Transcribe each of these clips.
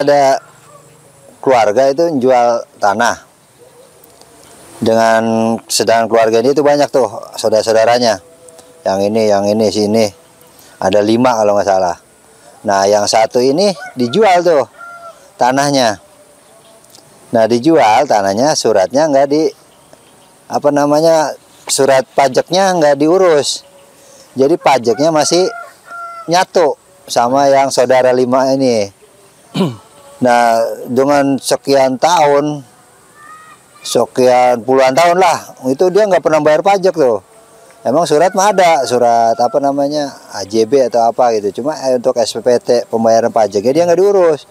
Ada keluarga itu jual tanah. Sedangkan keluarga ini itu banyak tuh saudara-saudaranya. Yang ini, sini. Ada 5 kalau nggak salah. Nah, yang satu ini dijual tuh tanahnya. Nah, dijual tanahnya, suratnya nggak surat pajaknya nggak diurus. Jadi pajaknya masih nyatu sama yang saudara 5 ini. Nah, dengan sekian puluhan tahun lah, itu dia nggak pernah bayar pajak tuh. Emang surat mah ada, surat AJB atau apa gitu. Cuma untuk SPPT pembayaran pajaknya dia nggak diurus,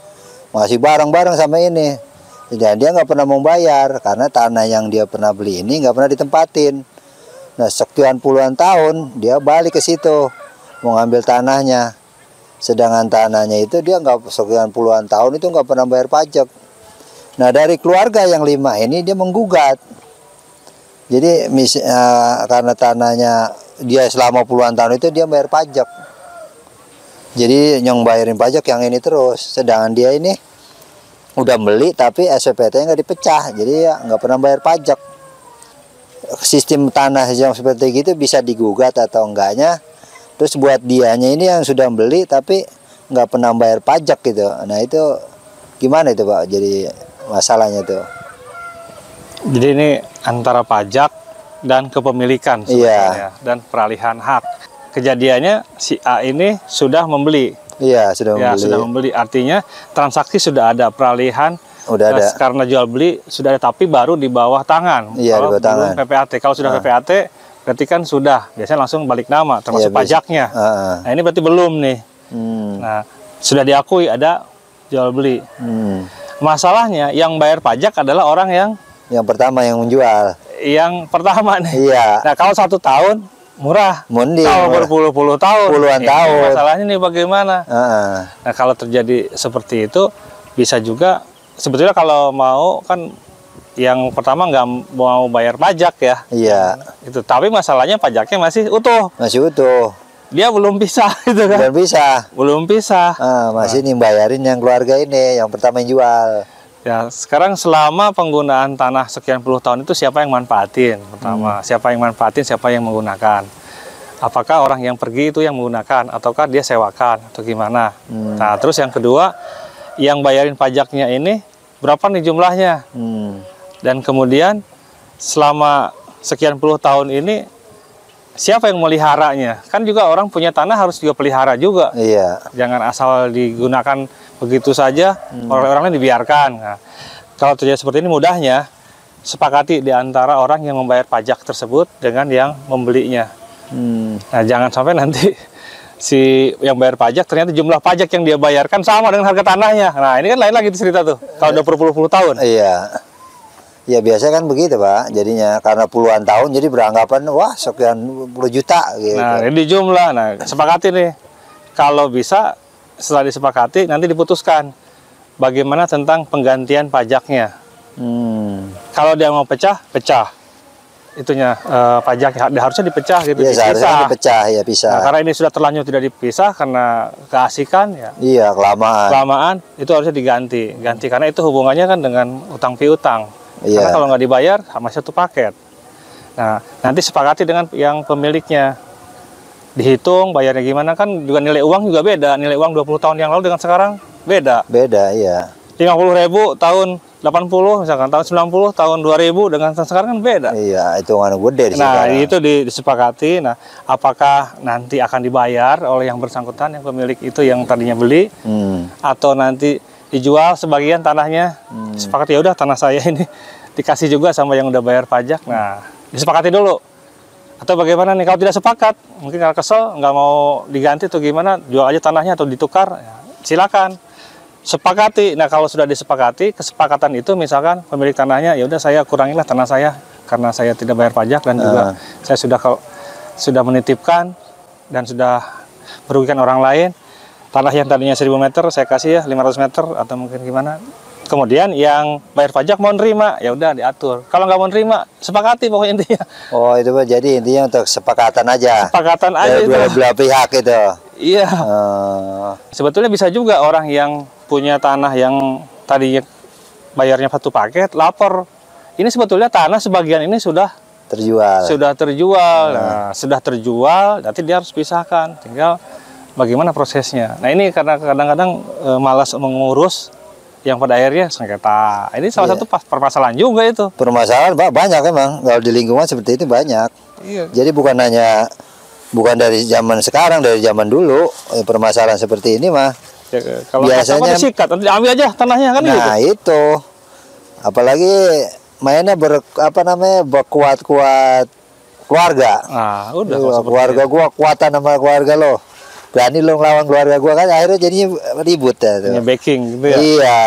masih bareng-bareng sama ini. Dan dia nggak pernah membayar karena tanah yang dia pernah beli ini nggak pernah ditempatin. Nah, sekian puluhan tahun dia balik ke situ mau ngambil tanahnya. Sedangkan tanahnya itu dia nggak, sekian puluhan tahun itu nggak pernah bayar pajak. Nah, dari keluarga yang 5 ini dia menggugat. Jadi karena tanahnya dia selama puluhan tahun itu dia bayar pajak. Jadi yang bayarin pajak yang ini terus. Sedangkan dia ini udah beli tapi SPT-nya nggak dipecah. Jadi ya nggak pernah bayar pajak. Sistem tanah yang seperti gitu bisa digugat atau enggaknya. Terus buat dianya ini yang sudah beli tapi nggak pernah bayar pajak gitu. Nah, itu gimana itu Pak? Jadi masalahnya tuh. Jadi ini antara pajak dan kepemilikan sebenarnya, dan peralihan hak. Kejadiannya si A ini sudah membeli. Iya, sudah membeli. Sudah membeli. Artinya transaksi sudah ada, peralihan udah ada. Karena jual beli sudah ada, tapi baru di bawah tangan. Iya, kalau di bawah tangan. PPAT. Kalau sudah PPAT berarti kan sudah, biasanya langsung balik nama termasuk pajaknya. Nah, ini berarti belum nih. Nah, sudah diakui ada jual beli. Masalahnya yang bayar pajak adalah orang yang pertama yang menjual. Yang pertama nih. Iya. Nah, kalau 1 tahun murah. Mending. Kalau berpuluh-puluh tahun. Puluhan tahun. Masalahnya nih bagaimana? Nah, kalau terjadi seperti itu bisa juga sebetulnya kalau mau kan yang pertama nggak mau bayar pajak ya. Iya. Itu. Tapi masalahnya pajaknya masih utuh. Masih utuh. Dia belum pisah gitu kan. Belum pisah. Masih nih bayarin yang keluarga ini yang pertama yang jual. Ya, sekarang selama penggunaan tanah sekian puluh tahun itu siapa yang manfaatin? Pertama, siapa yang manfaatin, siapa yang menggunakan? Apakah orang yang pergi itu yang menggunakan, ataukah dia sewakan, atau gimana? Nah, terus yang kedua, yang bayarin pajaknya ini berapa nih jumlahnya? Dan kemudian selama sekian puluh tahun ini siapa yang meliharanya? Kan juga orang punya tanah harus juga pelihara juga. Iya. Jangan asal digunakan begitu saja, orang lain dibiarkan. Nah, kalau terjadi seperti ini, mudahnya sepakati di antara orang yang membayar pajak tersebut dengan yang membelinya. Nah, jangan sampai nanti si yang bayar pajak ternyata jumlah pajak yang dia bayarkan sama dengan harga tanahnya. Nah, ini kan lain lagi cerita tuh. Kalau udah berpuluh-puluh tahun. Iya. Ya biasanya kan begitu Pak. Jadinya karena puluhan tahun jadi beranggapan wah sekian puluh juta gitu. Nah, ini jumlah. Nah, sepakati nih. Kalau bisa setelah disepakati nanti diputuskan bagaimana tentang penggantian pajaknya. Kalau dia mau pecah itunya pajaknya harusnya dipecah gitu. Iya, seharusnya dipecah ya bisa. Nah, karena ini sudah terlanjur tidak dipisah karena keasikan ya. Iya, kelamaan itu harusnya diganti karena itu hubungannya kan dengan utang piutang. Iya. Karena kalau nggak dibayar sama satu paket. Nah, nanti sepakati dengan yang pemiliknya. Dihitung bayarnya gimana, kan juga nilai uang juga beda. Nilai uang 20 tahun yang lalu dengan sekarang beda. Iya. 50.000 tahun 80 misalkan, tahun 90, tahun 2000 dengan sekarang kan beda. Iya, hitungan gede di sini. Nah, itu disepakati. Nah, apakah nanti akan dibayar oleh yang bersangkutan, yang pemilik itu yang tadinya beli, atau nanti dijual sebagian tanahnya? Sepakati, ya udah tanah saya ini dikasih juga sama yang udah bayar pajak. Nah, disepakati dulu. Atau bagaimana nih kalau tidak sepakat, mungkin karena kesel nggak mau diganti atau gimana, jual aja tanahnya atau ditukar, ya, silakan sepakati. Nah, kalau sudah disepakati, kesepakatan itu misalkan pemilik tanahnya ya udah saya kurangilah tanah saya karena saya tidak bayar pajak dan juga saya sudah menitipkan dan sudah merugikan orang lain. Tanah yang tadinya 1000 meter saya kasih ya 500 meter atau mungkin gimana. Kemudian yang bayar pajak mau nerima, ya udah diatur. Kalau nggak mau nerima, sepakati pokoknya intinya. Oh, itu jadi intinya untuk sepakatan aja. Sepakatan aja itu. Dua belah pihak itu. Iya. Sebetulnya bisa juga orang yang punya tanah yang tadinya bayarnya satu paket, lapor. Ini sebetulnya tanah sebagian ini sudah terjual. Nah, sudah terjual, nanti dia harus pisahkan. Tinggal bagaimana prosesnya. Nah, ini karena kadang-kadang malas mengurus, yang pada akhirnya sengketa. Ini salah satu permasalahan juga itu. Permasalahan banyak emang. Kalau di lingkungan seperti itu banyak. Iya. Jadi bukan dari zaman sekarang, dari zaman dulu permasalahan seperti ini mah. Ya, kalau biasanya disikat, nanti ambil aja tanahnya kan gitu. Nah, itu. Apalagi mainnya berkuat-kuat keluarga. Nah, udah keluarga gua kuatan sama keluarga lo. Berani lo ngelawan keluarga gua kan akhirnya jadinya ribut ya tuh. Backing gitu ya. Iya.